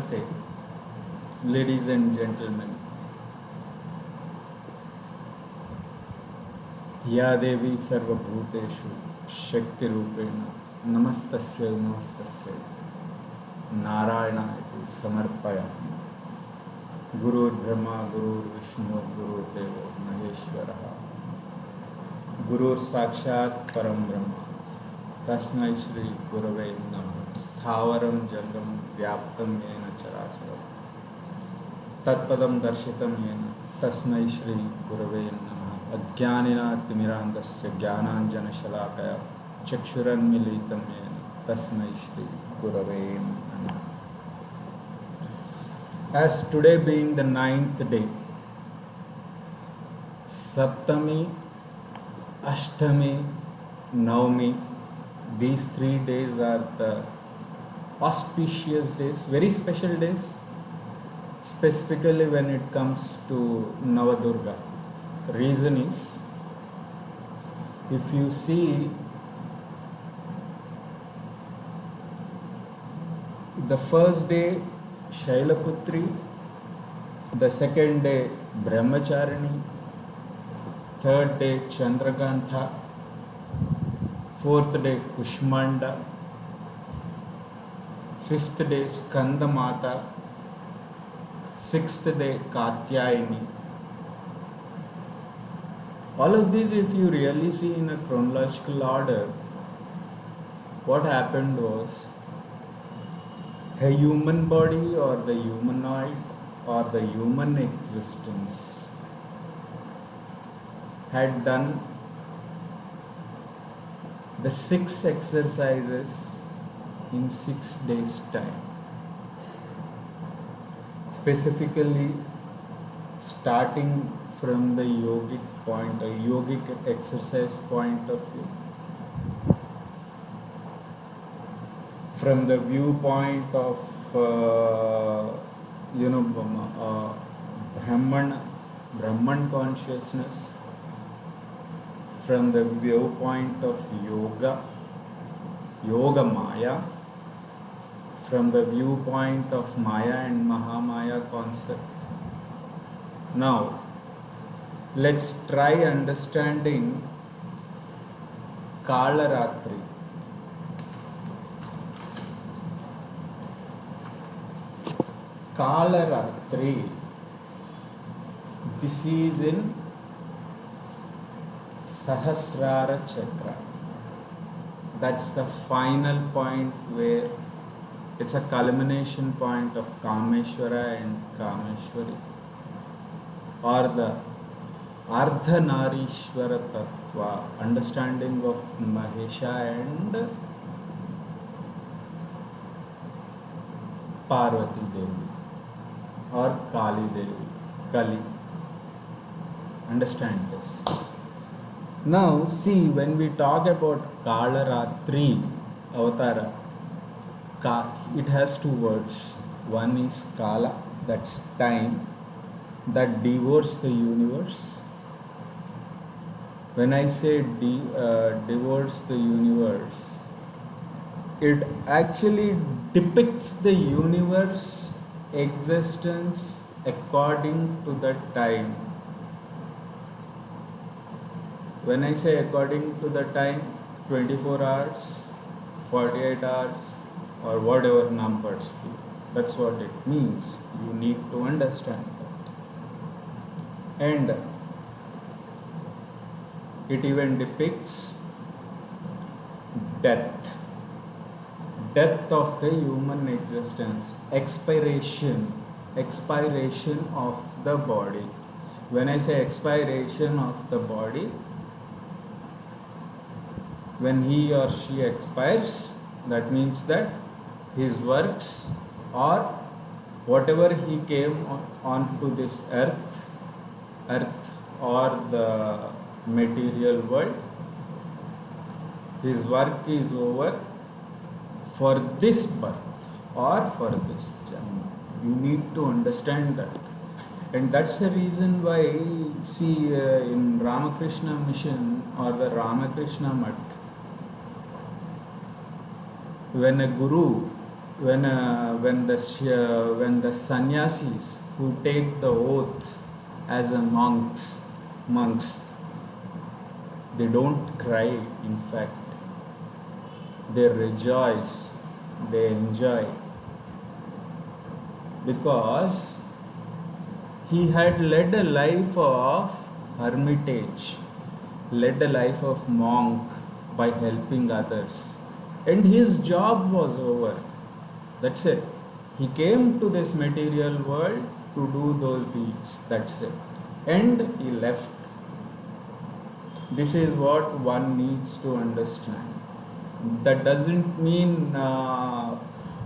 Namaste, ladies and gentlemen. या देवी सर्वभूतेषु शक्तिरूपेण नमस्तस्यै नमस्तस्यै नारायणाय समर्पयामि। गुरुर्ब्रह्मा गुरुर्विष्णु गुरुर्देवो महेश्वरः गुरुर्साक्षात् परं ब्रह्म तस्मै श्री गुरवे नमः। स्थावरं जंगम व्याप्तं येन चराचरं तत्पदं दर्शितं येन तस्मै श्री गुरवे नमः। अज्ञानिना तिमिरान्धस्य ज्ञानाञ्जनशलाकया चक्षुरुन्मीलितं येन तस्मै श्री गुरवे नमः। As today being the 9th day, Saptami, Ashtami, Navami, these 3 days are the auspicious days, very special days, specifically when it comes to Navadurga. Reason is, if you see the first day Shailaputri, the second day Brahmacharini, third day Chandragantha, fourth day Kushmanda, fifth day Skandamata, sixth day Katyayini. All of these, if you really see in a chronological order, what happened was a human body or the humanoid or the human existence had done the 6 exercises in 6 days' time. Specifically, starting from the yogic point, a yogic exercise point of view, from the viewpoint of Brahman consciousness, from the viewpoint of yoga Maya, from the viewpoint of Maya and Mahamaya concept. Now, let's try understanding Kalaratri. Kalaratri, this is in Sahasrara Chakra. That's the final point where it's a culmination point of Kameshwara and Kameshwari, or the Ardhanarishwara Tattva, understanding of Mahesha and Parvati Devi or Kali Devi, Kali. Understand this. Now see, when we talk about Kalaratri Avatara, it has 2 words. One is Kala, that's time, that devours the universe. When I say devours the universe, it actually depicts the universe existence according to the time. When I say according to the time, 24 hours, 48 hours, or whatever numbers be, that's what it means. You need to understand that. And it even depicts death of the human existence, expiration of the body. When I say expiration of the body, when he or she expires, that means that his works or whatever he came onto this earth or the material world, his work is over for this birth or for this janma. You need to understand that. And that's the reason why, see, in Ramakrishna Mission or the Ramakrishna Mutt, when a guru when the sannyasis who take the oath as a monks, they don't cry. In fact, they rejoice, they enjoy, because he had led a life of hermitage, led a life of monk by helping others, and his job was over. That's it. He came to this material world to do those deeds. That's it. And he left. This is what one needs to understand. That doesn't mean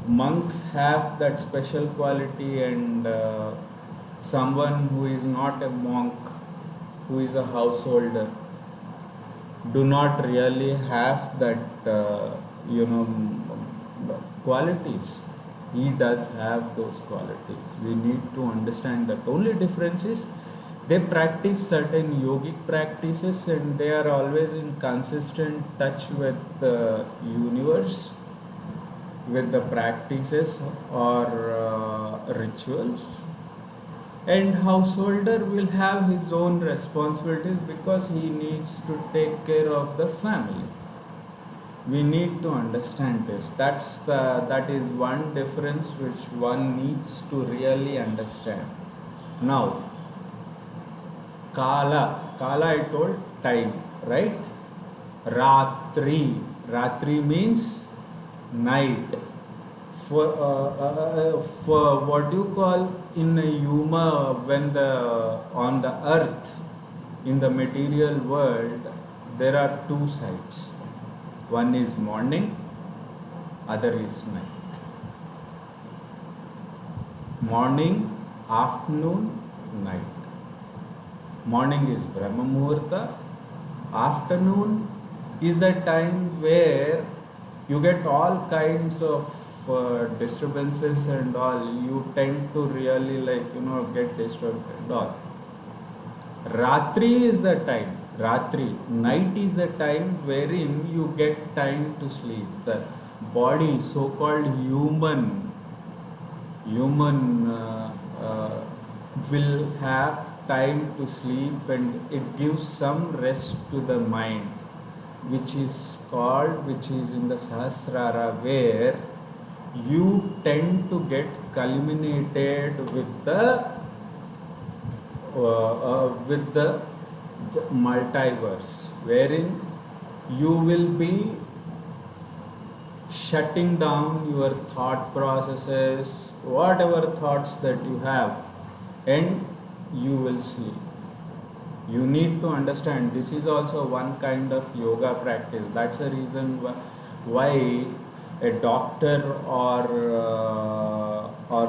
monks have that special quality, and someone who is not a monk, who is a householder, do not really have that qualities. He does have those qualities. We need to understand that. Only difference is they practice certain yogic practices, and they are always in consistent touch with the universe, with the practices or rituals. And householder will have his own responsibilities because he needs to take care of the family. We need to understand this. That is one difference which one needs to really understand. Now, kala I told time, right? Ratri means night. For what do you call in a humor, when on the earth, in the material world, there are two sides. One is morning, other is night. Morning, afternoon, night. Morning is Brahma Muhurta. Afternoon is the time where you get all kinds of disturbances and all. You tend to really get disturbed and all. Ratri is the time. Night is the time wherein you get time to sleep. The body, so-called human will have time to sleep, and it gives some rest to the mind, which is in the Sahasrara, where you tend to get culminated with the multiverse, wherein you will be shutting down your thought processes, whatever thoughts that you have, and you will sleep. You need to understand this is also one kind of yoga practice. That's the reason why a doctor or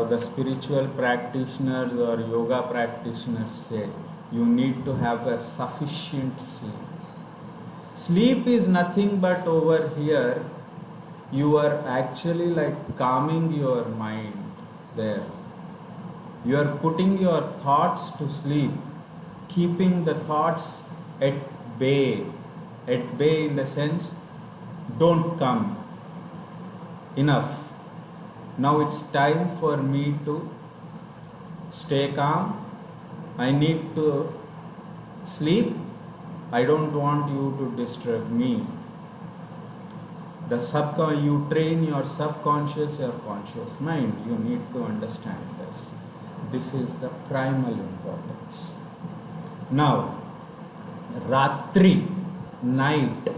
the spiritual practitioners or yoga practitioners say you need to have a sufficient sleep. Sleep is nothing but, over here you are actually like calming your mind there. You are putting your thoughts to sleep, keeping the thoughts at bay. At bay in the sense, don't come. Enough. Now it's time for me to stay calm. I need to sleep. I don't want you to disturb me. You train your subconscious or conscious mind. You need to understand this. This is the primal importance. Now, Ratri, night.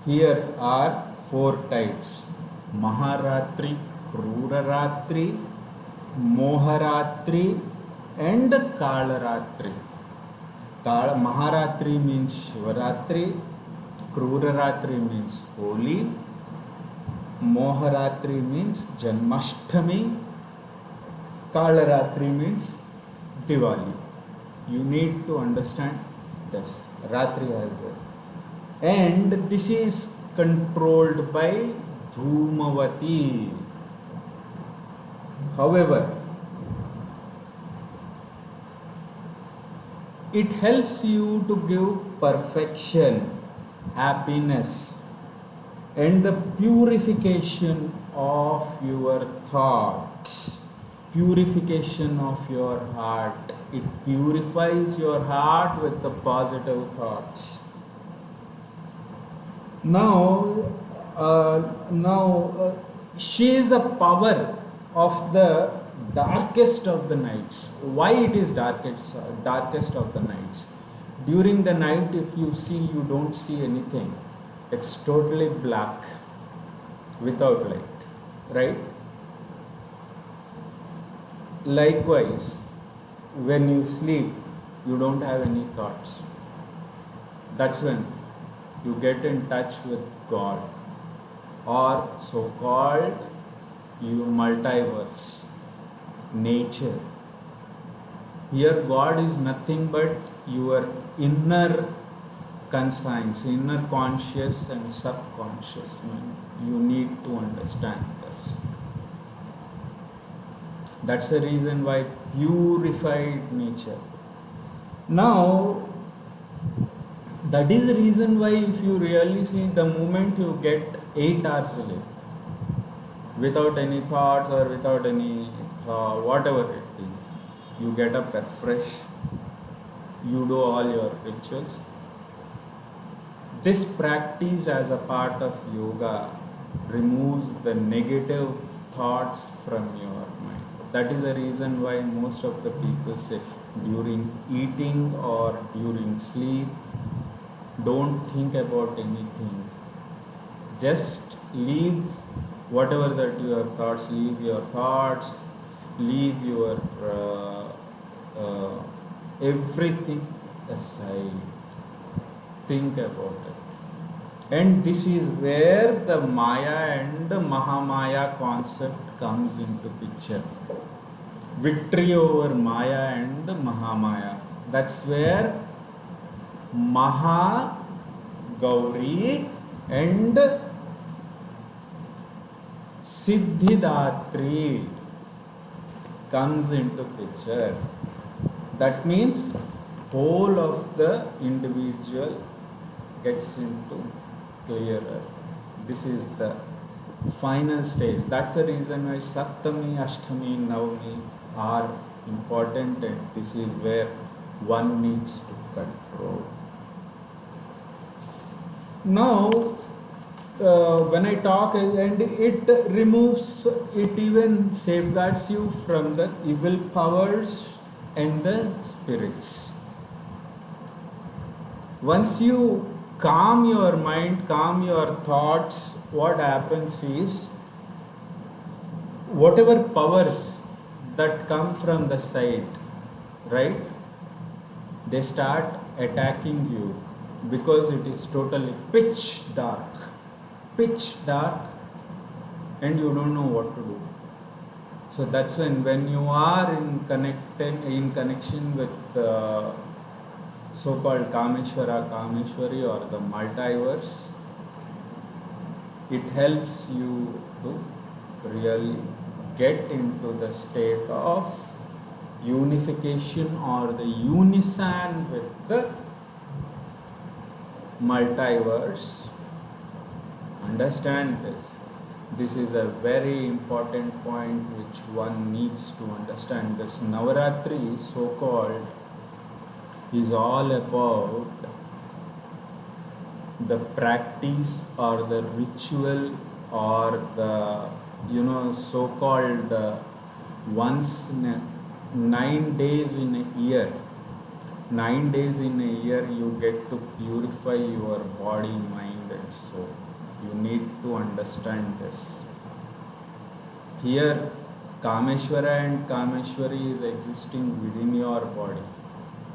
Here are 4 types: Maharatri, Kruraratri, Moharatri, and Kalaratri. Maharatri means Shivaratri, Kruraratri means Holi, Moharatri means Janmashtami, Kalaratri means Diwali. You need to understand this. Ratri has this. And this is controlled by Dhumavati. However, it helps you to give perfection, happiness, and the purification of your thoughts, purification of your heart. It purifies your heart with the positive thoughts. Now, she is the power of the darkest of the nights. Why it is darkest of the nights? During the night, if you see, you don't see anything. It's totally black without light, right? Likewise, when you sleep, you don't have any thoughts. That's when you get in touch with God, or so called you multiverse, nature. Here, God is nothing but your inner conscience, inner conscious and subconscious mind. You need to understand this. That's the reason why purified nature. Now, that is the reason why, if you really see, the moment you get 8 hours sleep without any thoughts or without any whatever it is, you get up fresh, you do all your rituals. This practice as a part of yoga removes the negative thoughts from your mind. That is the reason why most of the people say during eating or during sleep, don't think about anything. Just leave whatever that your thoughts, leave your thoughts, leave your everything aside. Think about it. And this is where the Maya and Mahamaya concept comes into picture. Victory over Maya and Mahamaya. That's where Maha, Gauri and Siddhidatri comes into picture. That means whole of the individual gets into clearer. This is the final stage. That's the reason why Saptami, Ashtami, Navami are important, and this is where one needs to control. Now, when I talk, and it removes, it even safeguards you from the evil powers and the spirits. Once you calm your mind, calm your thoughts, what happens is, whatever powers that come from the side, right, they start attacking you, because it is totally pitch dark, and you don't know what to do. So that's when you are in connection with so-called Kameshwara, Kameshwari, or the multiverse, it helps you to really get into the state of unification or the unison with the multiverse. Understand this. This is a very important point which one needs to understand. This Navaratri, so-called, is all about the practice or the ritual or the so-called once 9 days in a year. 9 days in a year you get to purify your body, mind and soul. You need to understand this. Here Kameshwara and Kameshwari is existing within your body.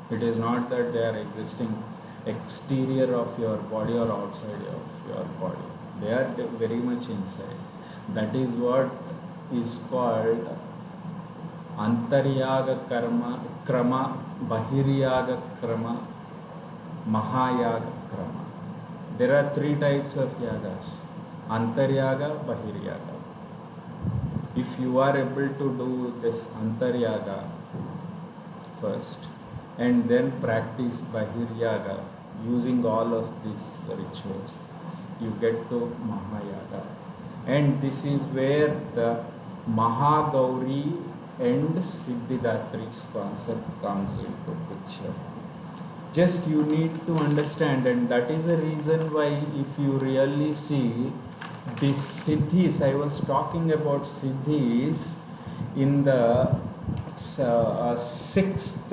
It is not that they are existing exterior of your body or outside of your body. They are very much inside. That is what is called Antaryaga Krama, Bahiryaga Krama, Mahayaga Krama. There are 3 types of yagas: Antaryaga, Bahiryaga. If you are able to do this Antaryaga first and then practice Bahiryaga using all of these rituals, you get to Mahayaga. And this is where the Mahagauri and Siddhidatri's concept comes into picture. Just you need to understand, and that is the reason why, if you really see these siddhis, I was talking about siddhis in the sixth,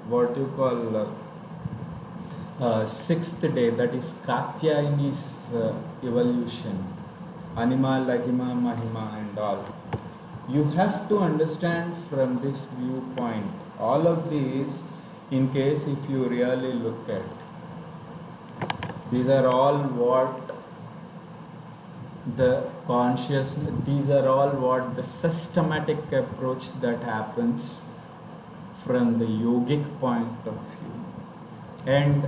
what you call, sixth day, that is Katyayani's evolution, Anima, Lagima, Mahima, and all. You have to understand from this viewpoint. All of these, in case if you really look at, these are all what the consciousness, these are all what the systematic approach that happens from the yogic point of view. And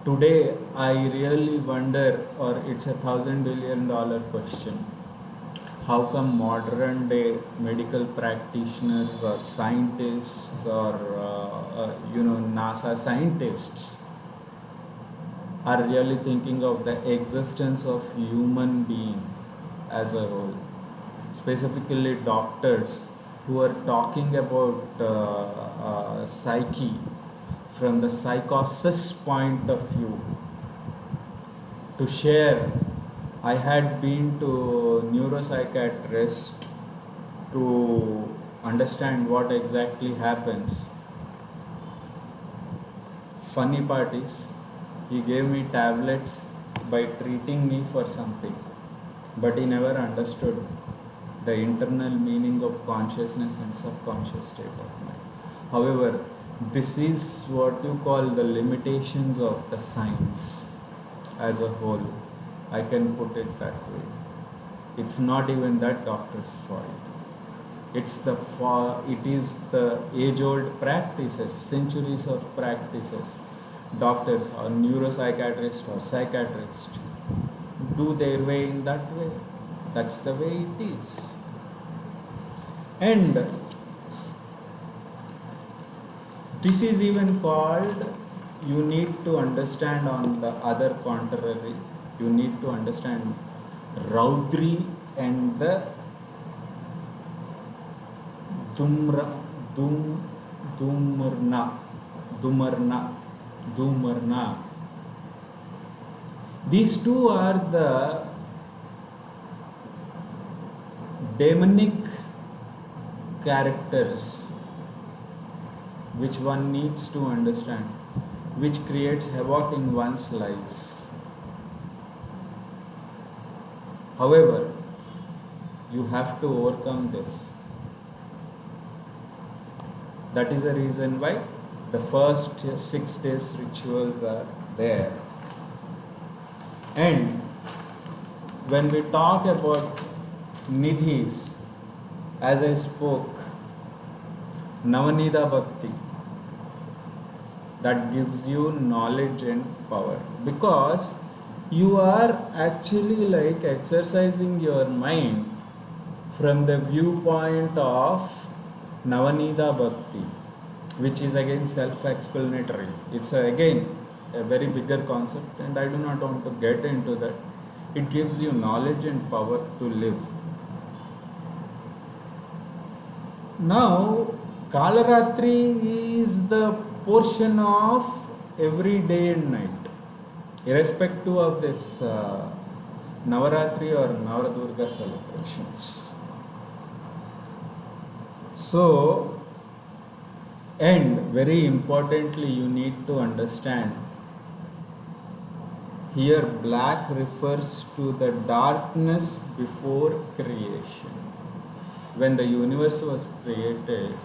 today I really wonder, or it's $1,000 billion question, how come modern day medical practitioners or scientists or NASA scientists are really thinking of the existence of human being as a whole, specifically doctors who are talking about psyche from the psychosis point of view. To share, I had been to neuropsychiatrist to understand what exactly happens. Funny part is, he gave me tablets by treating me for something, but he never understood the internal meaning of consciousness and subconscious state of mind. However, this is what you call the limitations of the science as a whole. I can put it that way. It's not even that doctor's fault. It is the age-old practices, centuries of practices. Doctors or neuropsychiatrists or psychiatrists do their way in that way. That's the way it is. And this is even called, you need to understand on the other contrary, you need to understand Raudri and the Dumarna. These two are the demonic characters which one needs to understand, which creates havoc in one's life. However, you have to overcome this. That is the reason why the first 6 days rituals are there. And when we talk about nidhis, as I spoke, Navanida Bhakti, that gives you knowledge and power, because you are actually like exercising your mind from the viewpoint of Navanida Bhakti, which is again self-explanatory. It's again a very bigger concept, and I do not want to get into that. It gives you knowledge and power to live. Now, Kalaratri is the portion of every day and night, irrespective of this Navaratri or Navadurga celebrations. So, and very importantly, you need to understand, here black refers to the darkness before creation. When the universe was created,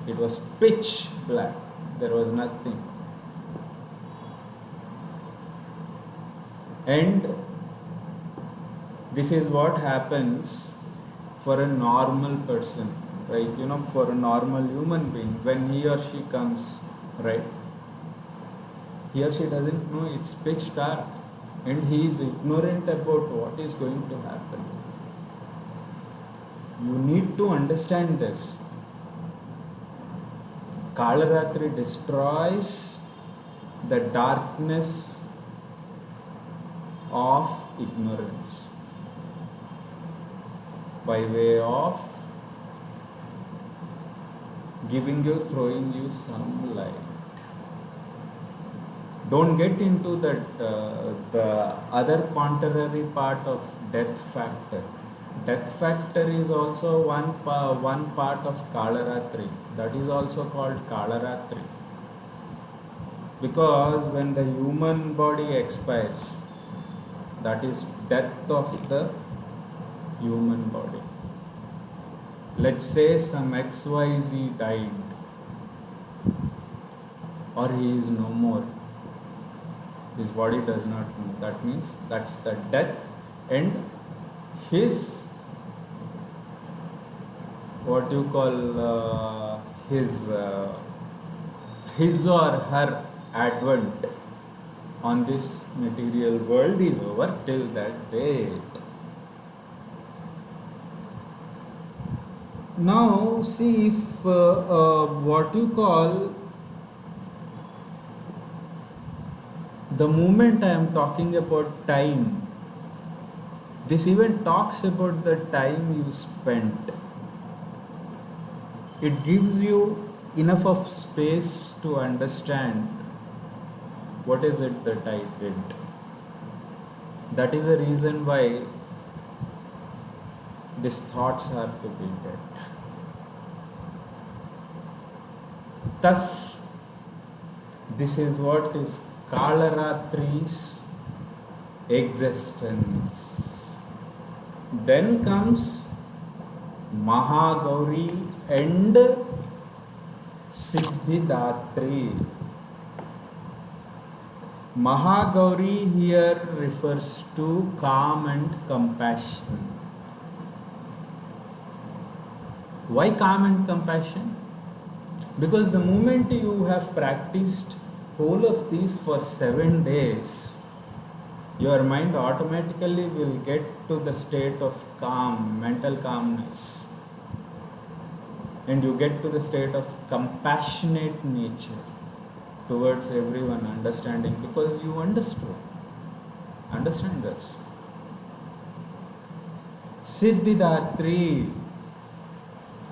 it was pitch black. There was nothing. And this is what happens for a normal person, right? For a normal human being, when he or she comes, right? He or she doesn't know it's pitch dark, and he is ignorant about what is going to happen. You need to understand this. Kalaratri destroys the darkness of ignorance, by way of throwing you some light. Don't get into that the other contrary part of death factor. Death factor is also one part of Kalaratri. That is also called Kalaratri. Because when the human body expires, that is death of the human body. Let's say some XYZ died, or he is no more. His body does not move. That means that's the death, and his what you call his or her advent on this material world is over till that date. Now see if what you call the moment I am talking about time, this even talks about the time you spent. It gives you enough of space to understand what is it that I did. That is the reason why these thoughts have to be dead. Thus, this is what is Kalaratri's existence. Then comes Mahagauri and Siddhidatri. Mahagauri here refers to calm and compassion. Why calm and compassion? Because the moment you have practiced whole of these for 7 days, your mind automatically will get to the state of calm, mental calmness. And you get to the state of compassionate nature towards everyone, understanding, because you understood. Understand this. Siddhidatri,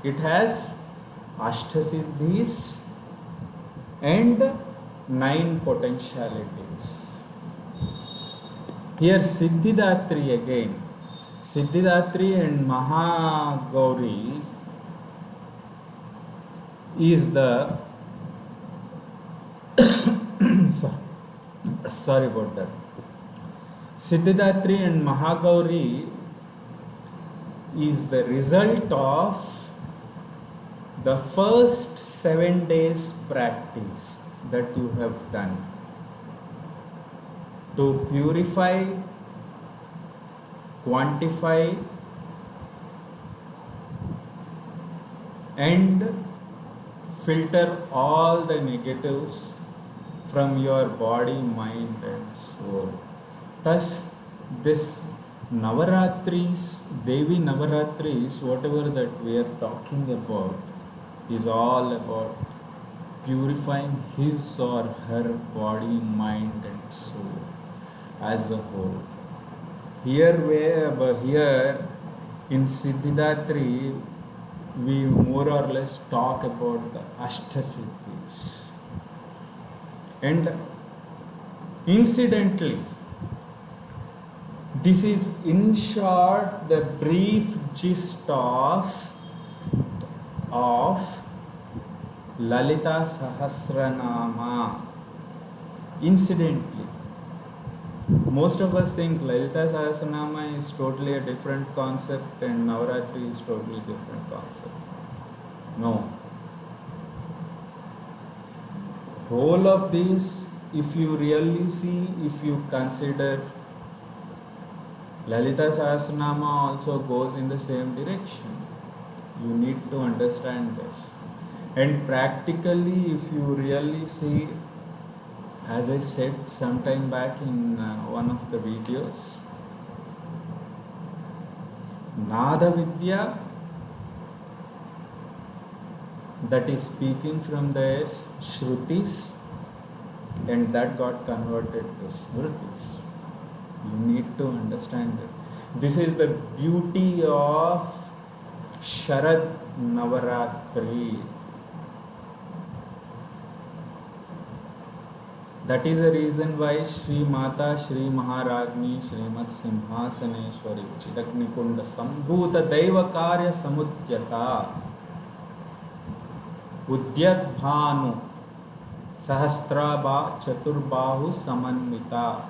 it has Ashtasiddhis and 9 potentialities. Here Siddhidatri again. Siddhidatri and Mahagauri is the sorry about that. Siddhidatri and Mahagauri is the result of the first 7 days practice that you have done to purify, quantify, and filter all the negatives from your body, mind and soul. Thus, this Navaratris, Devi Navaratris, whatever that we are talking about, is all about purifying his or her body, mind and soul as a whole. Here in Siddhidatri, we more or less talk about the Ashtasiddhis. And incidentally, this is in short the brief gist of Lalita Sahasranama. Incidentally, most of us think Lalita Sahasranama is totally a different concept and Navaratri is totally different concept. No. Whole of these, if you really see, if you consider, Lalita Sahasranama also goes in the same direction. You need to understand this. And practically, if you really see, as I said sometime back in one of the videos, Nada Vidya, that is speaking from their Shrutis, and that got converted to Smritis. You need to understand this. This is the beauty of Sharad Navaratri. That is the reason why Sri Mata Sri Maharagni Srimad Simhasaneshwari Chidagnikunda Sambhuta Daiva Karya Samudyata Udyadbhanu Sahasrabha Chaturbahu Samanmita.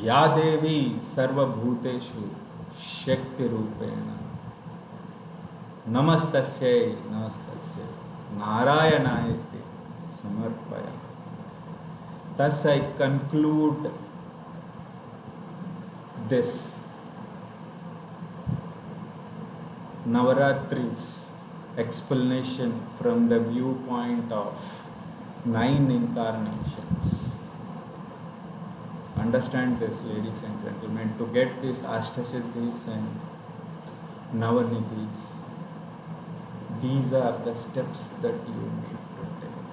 Ya Devi Sarvabhuteshu Shakti Rupena Namastasya Namastasya Narayanayati Samarpaya. Thus I conclude this Navaratri's explanation from the viewpoint of 9 incarnations. Understand this, ladies and gentlemen, to get these Ashtasiddhis and Navanidhis. These are the steps that you need to take.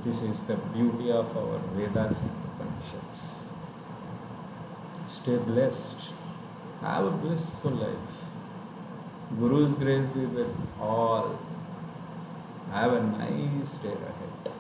This is the beauty of our Vedas and Upanishads. Stay blessed. Have a blissful life. Guru's grace be with all. Have a nice day ahead.